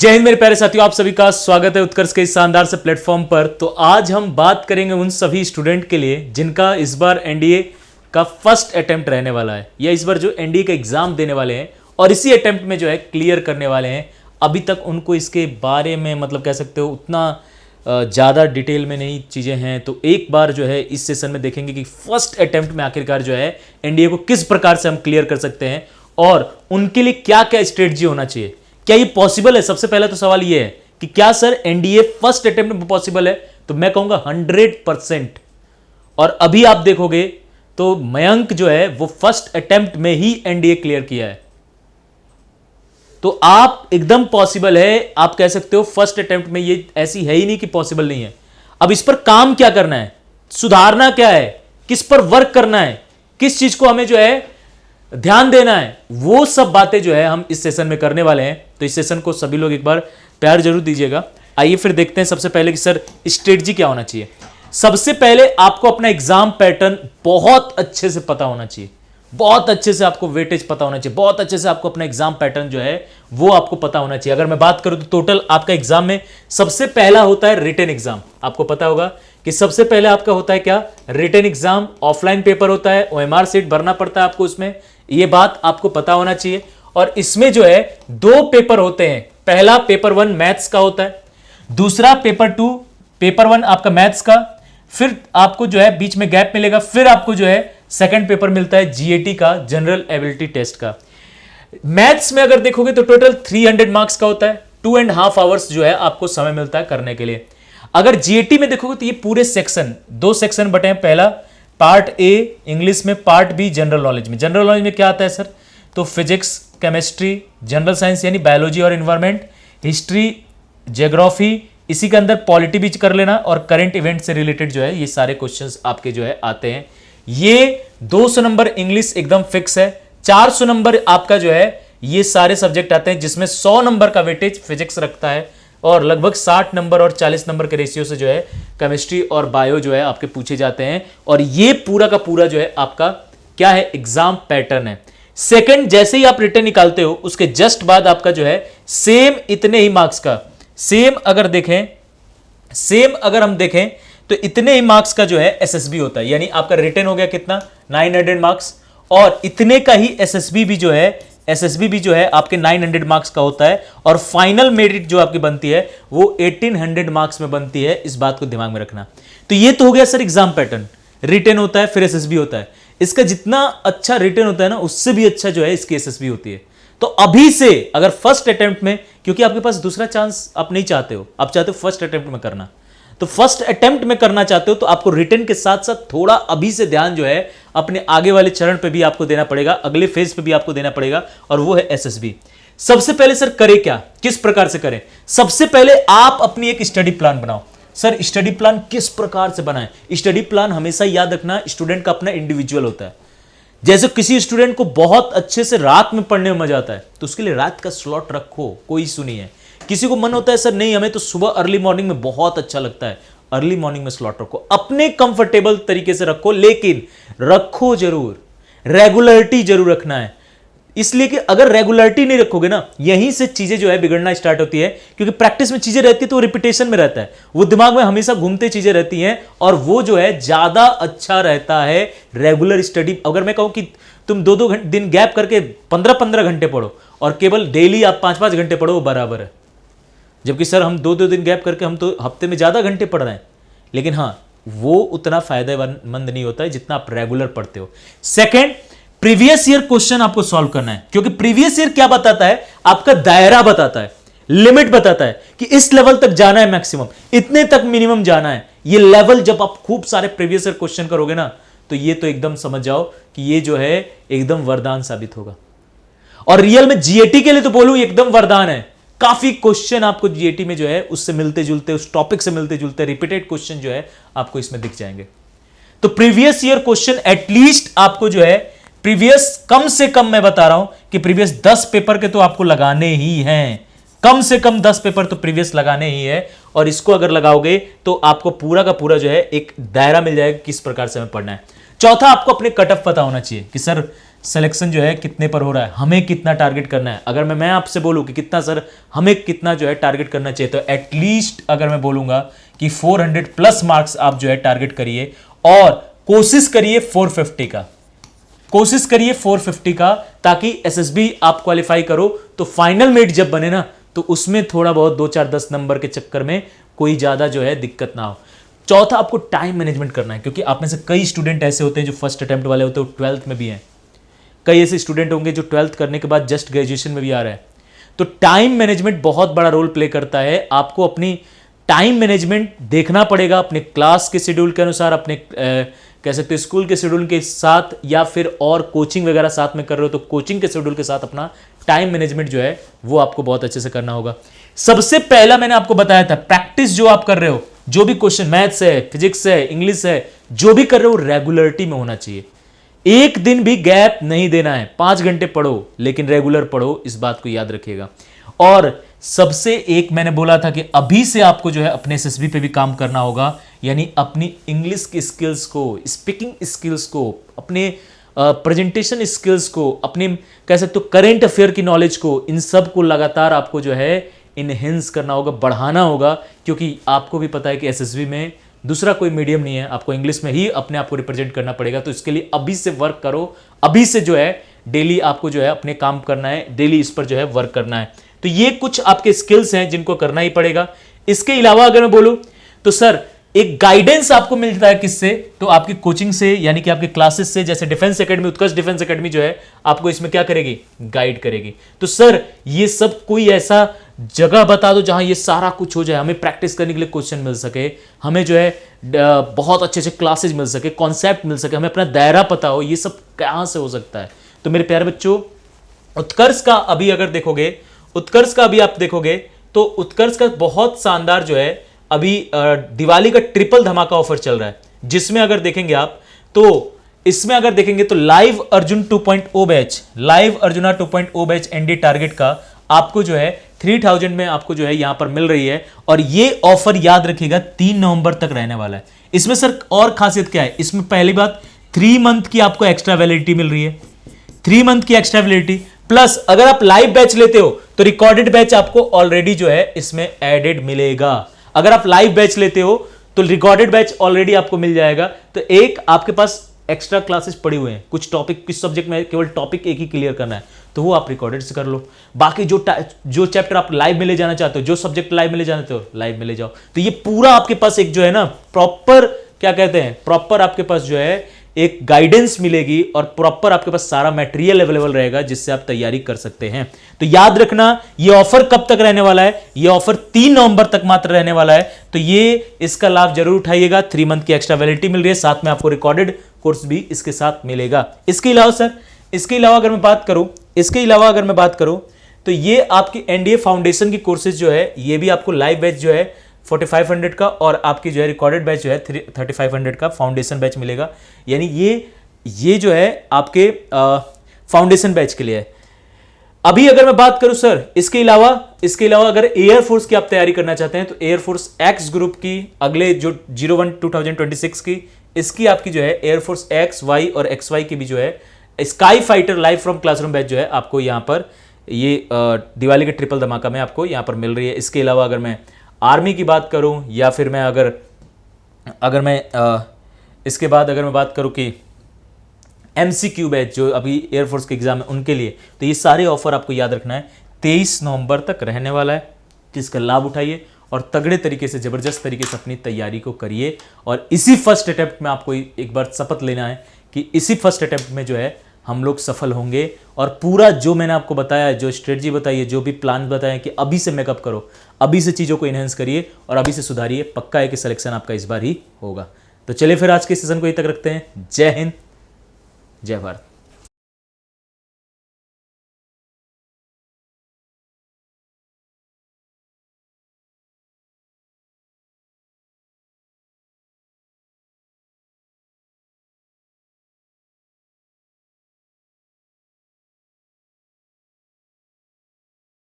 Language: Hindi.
जय हिंद मेरे प्यारे साथियों, आप सभी का स्वागत है उत्कर्ष के इस शानदार से प्लेटफॉर्म पर। तो आज हम बात करेंगे उन सभी स्टूडेंट के लिए जिनका इस बार एनडीए का फर्स्ट अटेम्प्ट रहने वाला है, या इस बार जो एनडीए का एग्जाम देने वाले हैं और इसी अटेम्प्ट में जो है क्लियर करने वाले हैं। अभी तक उनको इसके बारे में मतलब कह सकते हो उतना ज़्यादा डिटेल में नहीं चीज़ें हैं। तो एक बार जो है इस सेशन में देखेंगे कि फर्स्ट अटेम्प्ट में आखिरकार जो है एनडीए को किस प्रकार से हम क्लियर कर सकते हैं और उनके लिए क्या क्या स्ट्रेटजी होना चाहिए। क्या ये पॉसिबल है? सबसे पहला तो सवाल ये है कि क्या सर एनडीए फर्स्ट अटेम्प्ट में पॉसिबल है? तो मैं कहूंगा 100%। और अभी आप देखोगे तो मयंक जो है वो फर्स्ट अटेम्प्ट में ही एनडीए क्लियर किया है। तो आप एकदम पॉसिबल है, आप कह सकते हो फर्स्ट अटेम्प्ट में। ये ऐसी है ही नहीं कि पॉसिबल नहीं है। अब इस पर काम क्या करना है, सुधारना क्या है, किस पर वर्क करना है, किस चीज को हमें जो है ध्यान देना है, वो सब बातें जो है हम इस सेशन में करने वाले हैं। तो इस सेशन को सभी लोग एक बार प्यार जरूर दीजिएगा। आइए फिर देखते हैं सबसे पहले कि सर स्ट्रेटजी क्या होना चाहिए। सबसे पहले आपको अपना एग्जाम पैटर्न बहुत अच्छे से पता होना चाहिए, बहुत अच्छे से आपको वेटेज पता होना चाहिए, बहुत अच्छे से आपको अपना एग्जाम पैटर्न जो है वो आपको पता होना चाहिए। अगर मैं बात करूं तो टोटल आपका एग्जाम में सबसे पहला होता है रिटन एग्जाम। आपको पता होगा कि सबसे पहले आपका होता है क्या, रिटन एग्जाम। ऑफलाइन पेपर होता है, ओएमआर सीट भरना पड़ता है आपको उसमें, ये बात आपको पता होना चाहिए। और इसमें जो है 2 पेपर होते हैं। पहला पेपर 1 मैथ्स का होता है, दूसरा पेपर 2 पेपर 1 आपका मैथ्स का। फिर आपको जो है बीच में गैप मिलेगा, फिर आपको जो है सेकंड पेपर मिलता है जीएटी का, जनरल एबिलिटी टेस्ट का। मैथ्स में अगर देखोगे तो टोटल 300 मार्क्स का होता है। 2.5 आवर्स जो है आपको समय मिलता है करने के लिए। अगर जीएटी में देखोगे तो ये पूरे सेक्शन 2 सेक्शन बटे हैं। पहला पार्ट ए इंग्लिश में, पार्ट बी जनरल नॉलेज में। जनरल नॉलेज में क्या आता है सर, तो फिजिक्स, केमिस्ट्री, जनरल साइंस यानी बायोलॉजी और एनवायरमेंट, हिस्ट्री, ज्योग्राफी, इसी के अंदर पॉलिटी भी कर लेना, और करंट इवेंट से रिलेटेड जो है ये सारे क्वेश्चंस आपके जो है आते हैं। ये 200 नंबर इंग्लिश एकदम फिक्स है। 400 नंबर आपका जो है ये सारे सब्जेक्ट आते हैं, जिसमें 100 नंबर का वेटेज फिजिक्स रखता है, और लगभग 60 नंबर और 40 नंबर के रेशियो से जो है केमिस्ट्री और बायो जो है आपके पूछे जाते हैं। और ये पूरा का पूरा जो है आपका क्या है, एग्जाम पैटर्न है। सेकंड, जैसे ही आप रिटर्न निकालते हो उसके जस्ट बाद आपका जो है सेम इतने ही मार्क्स का, सेम अगर हम देखें तो इतने ही मार्क्स का जो है एसएसबी होता है। यानी आपका रिटर्न हो गया कितना, 900 मार्क्स, और इतने का ही एसएसबी भी जो है आपके 900 मार्क्स का होता है। और फाइनल मेरिट जो आपकी बनती है वो 1800 मार्क्स में बनती है। इस बात को दिमाग में रखना। तो ये तो हो गया सर एग्जाम पैटर्न। रिटर्न होता है, फिर एसएसबी होता है। इसका जितना अच्छा रिटर्न होता है ना, उससे भी अच्छा जो है इसकी एसएसबी होती है। तो अभी से अगर फर्स्ट अटेम्प्ट में, क्योंकि आपके पास दूसरा चांस आप नहीं चाहते हो, आप चाहते हो फर्स्ट अटेम्प्ट में करना, तो फर्स्ट अटेम्प्ट में करना चाहते हो तो आपको रिटर्न के साथ साथ थोड़ा अभी से ध्यान जो है अपने आगे वाले चरण पे भी आपको देना पड़ेगा, अगले फेज पे भी आपको देना पड़ेगा, और वो है एसएसबी। सबसे पहले सर करें क्या, किस प्रकार से करें? सबसे पहले आप अपनी एक स्टडी प्लान बनाओ। सर स्टडी प्लान किस प्रकार से बनाएं? स्टडी प्लान हमेशा याद रखना स्टूडेंट का अपना इंडिविजुअल होता है। जैसे किसी स्टूडेंट को बहुत अच्छे से रात में पढ़ने में मजा आता है तो उसके लिए रात का स्लॉट रखो, कोई इशू नहीं है। किसी को मन होता है सर नहीं हमें तो सुबह अर्ली मॉर्निंग में बहुत अच्छा लगता है, अर्ली मॉर्निंग में स्लॉट रखो, अपने कंफर्टेबल तरीके से रखो, लेकिन रखो जरूर, रेगुलरिटी जरूर रखना है। इसलिए कि अगर रेगुलरिटी नहीं रखोगे ना, यहीं से चीजें जो है बिगड़ना स्टार्ट होती है। क्योंकि प्रैक्टिस में चीजें रहती है तो रिपीटेशन में रहता है, वो दिमाग में हमेशा घूमते चीजें रहती हैं, और वो जो है ज्यादा अच्छा रहता है रेगुलर स्टडी। अगर मैं कहूं कि तुम 2-2 दिन गैप करके 15-15 घंटे पढ़ो और केवल डेली आप 5-5 घंटे पढ़ो, वो बराबर है। जबकि सर हम 2-2 दिन गैप करके हम तो हफ्ते में ज्यादा घंटे पढ़ रहे हैं, लेकिन हाँ वो उतना फायदेमंद नहीं होता है जितना आप रेगुलर पढ़ते हो। सेकेंड, प्रीवियस ईयर क्वेश्चन आपको सॉल्व करना है, क्योंकि प्रीवियस ईयर क्या बताता है, आपका दायरा बताता है, लिमिट बताता है कि इस लेवल तक जाना है, मैक्सिमम इतने तक मिनिमम जाना है। ये लेवल जब आप खूब सारे प्रीवियस ईयर क्वेश्चन करोगे ना, तो ये तो एकदम समझ जाओ कि ये जो है एकदम वरदान साबित होगा। और रियल में जीएटी के लिए तो बोलूं एकदम वरदान है। काफी क्वेश्चन आपको जीएटी में जो है उससे मिलते जुलते, उस टॉपिक से मिलते जुलते रिपीटेड क्वेश्चन जो है आपको इसमें दिख जाएंगे। तो प्रीवियस ईयर क्वेश्चन एटलीस्ट आपको जो है प्रीवियस, कम से कम मैं बता रहा हूं कि प्रीवियस 10 पेपर के तो आपको लगाने ही हैं, कम से कम 10 पेपर तो प्रीवियस लगाने ही है। और इसको अगर लगाओगे तो आपको पूरा का पूरा जो है एक दायरा मिल जाएगा किस प्रकार से हमें पढ़ना है। चौथा, आपको अपने कट ऑफ पता होना चाहिए कि सर सिलेक्शन जो है कितने पर हो रहा है, हमें कितना टारगेट करना है। अगर मैं आपसे बोलूं कि कितना सर हमें कितना जो है टारगेट करना चाहिए, तो एटलीस्ट अगर मैं बोलूंगा कि 400 प्लस मार्क्स आप जो है टारगेट करिए और कोशिश करिए 450 का, कोशिश करिए 450 का, ताकि एसएसबी आप क्वालिफाई करो तो फाइनल मेट जब बने ना तो उसमें थोड़ा बहुत 2-4-10 नंबर के चक्कर में कोई ज्यादा जो है दिक्कत ना हो। चौथा, आपको टाइम मैनेजमेंट करना है, क्योंकि आप में से कई स्टूडेंट ऐसे होते हैं जो फर्स्ट अटेम्प्ट वाले होते हैं, 12th में भी हैं। कई ऐसे स्टूडेंट होंगे जो 12th करने के बाद जस्ट ग्रेजुएशन में भी आ रहा है। तो टाइम मैनेजमेंट बहुत बड़ा रोल प्ले करता है। आपको अपनी टाइम मैनेजमेंट देखना पड़ेगा, अपने क्लास के शेड्यूल के अनुसार, अपने कह सकते हो स्कूल के शेड्यूल के साथ, या फिर और कोचिंग वगैरह साथ में कर रहे हो तो कोचिंग के शेड्यूल के साथ अपना टाइम मैनेजमेंट जो है वो आपको बहुत अच्छे से करना होगा। सबसे पहला मैंने आपको बताया था, प्रैक्टिस जो आप कर रहे हो, जो भी क्वेश्चन मैथ्स है, फिजिक्स है, इंग्लिश है, जो भी कर रहे हो रेगुलरिटी में होना चाहिए। एक दिन भी गैप नहीं देना है। 5 घंटे पढ़ो लेकिन रेगुलर पढ़ो, इस बात को याद रखिएगा। और सबसे एक मैंने बोला था कि अभी से आपको जो है अपने एसएसबी पे भी काम करना होगा, यानी अपनी इंग्लिश की स्किल्स को, स्पीकिंग स्किल्स को, अपने प्रेजेंटेशन स्किल्स को, अपने कह सकते हो करेंट अफेयर की नॉलेज को, इन सब को लगातार आपको जो है इनहेंस करना होगा, बढ़ाना होगा। क्योंकि आपको भी पता है कि एसएसबी में दूसरा कोई मीडियम नहीं है, आपको इंग्लिश में ही अपने आप को रिप्रेजेंट करना पड़ेगा। तो इसके लिए अभी से वर्क करो, अभी से जो है डेली आपको जो है अपने काम करना है, डेली इस पर जो है वर्क करना है। तो ये कुछ आपके स्किल्स हैं जिनको करना ही पड़ेगा। इसके अलावा अगर मैं बोलूं तो सर एक गाइडेंस आपको मिलता है किससे, तो आपकी कोचिंग से, यानी कि आपके क्लासेस से। जैसे डिफेंस एकेडमी, उत्कर्ष डिफेंस एकेडमी जो है आपको इसमें क्या करेगी, गाइड करेगी। तो सर ये सब कोई ऐसा जगह बता दो जहां ये सारा कुछ हो जाए, हमें प्रैक्टिस करने के लिए क्वेश्चन मिल सके, हमें जो है बहुत अच्छे अच्छे क्लासेज मिल सके, कॉन्सेप्ट मिल सके, हमें अपना दायरा पता हो। ये सब कहां से हो सकता है? तो मेरे प्यारे बच्चों, उत्कर्ष का अभी अगर देखोगे, उत्कर्ष का अभी आप देखोगे तो उत्कर्ष का बहुत शानदार जो है अभी दिवाली का ट्रिपल धमाका ऑफर चल रहा है, जिसमें अगर देखेंगे आप तो इसमें अगर देखेंगे तो live Arjun 2.0 batch, live Arjuna 2.0 batch ND target का आपको जो है 3000 में आपको जो है यहां पर मिल रही है। और ये ऑफर याद रखिएगा 3 नवंबर तक रहने वाला है। इसमें सर और खासियत क्या है, इसमें पहली बात 3 मंथ की आपको एक्स्ट्रा वैलिडिटी मिल रही है, 3 मंथ की एक्स्ट्रा वैलिडिटी, प्लस अगर आप लाइव बैच लेते हो तो रिकॉर्डेड बैच आपको ऑलरेडी जो है इसमें एडेड मिलेगा। अगर आप लाइव बैच लेते हो तो रिकॉर्डेड बैच ऑलरेडी आपको मिल जाएगा। तो एक आपके पास एक्स्ट्रा क्लासेस पड़ी हुए हैं, कुछ टॉपिक, किस सब्जेक्ट में केवल टॉपिक एक ही क्लियर करना है तो वो आप रिकॉर्डेड से कर लो। बाकी जो चैप्टर आप लाइव में ले जाना चाहते हो, जो सब्जेक्ट लाइव में ले जाना चाहते हो, लाइव में ले जाओ। तो ये पूरा आपके पास एक जो है ना प्रॉपर, क्या कहते हैं, प्रॉपर आपके पास जो है एक गाइडेंस मिलेगी और प्रॉपर आपके पास सारा मटेरियल अवेलेबल रहेगा जिससे आप तैयारी कर सकते हैं। तो याद रखना ये ऑफर कब तक रहने वाला है, ये ऑफर 3 नवंबर तक मात्र रहने वाला है। तो ये इसका लाभ जरूर उठाइएगा। 3 मंथ की एक्स्ट्रा वैलिडिटी मिल रही है, साथ में आपको रिकॉर्डेड कोर्स भी इसके साथ मिलेगा। इसके अलावा सर, इसके अलावा अगर मैं बात करूं तो ये आपकी एनडीए फाउंडेशन की कोर्सेज जो है ये भी आपको लाइव बैच जो है 4500 का और आपकी जो है रिकॉर्डेड बैच जो है 3500 का फाउंडेशन बैच मिलेगा। यानी ये जो है आपके फाउंडेशन बैच के लिए है। अभी अगर मैं बात करूं सर, इसके अलावा अगर एयरफोर्स की आप तैयारी करना चाहते हैं तो एयरफोर्स एक्स ग्रुप की अगले जो 01/2026 की, इसकी आपकी जो है एयरफोर्स एक्स वाई और एक्स वाई की भी जो है sky fighter live from classroom batch जो है आपको यहां पर ये दिवाली के ट्रिपल धमाका में आपको यहां पर मिल रही है। इसके अलावा अगर मैं आर्मी की बात करूं या फिर मैं अगर मैं इसके बाद अगर मैं बात करूं कि एमसीक्यू बैच जो अभी एयरफोर्स के एग्जाम है उनके लिए, तो ये सारे ऑफर आपको याद रखना है 23 नवंबर तक रहने वाला है। जिसका लाभ उठाइए और तगड़े तरीके से, जबरदस्त तरीके से अपनी तैयारी को करिए। और इसी फर्स्ट अटेम्प्ट में आपको एक बार शपथ लेना है कि इसी फर्स्ट अटेम्प्ट में जो है हम लोग सफल होंगे। और पूरा जो मैंने आपको बताया, जो स्ट्रेटजी बताई है, जो भी प्लान बताया कि अभी से मेकअप करो, अभी से चीज़ों को इनहेंस करिए और अभी से सुधारिए, पक्का है कि सिलेक्शन आपका इस बार ही होगा। तो चलिए फिर आज के सेशन को यहीं तक रखते हैं। जय हिंद, जय भारत।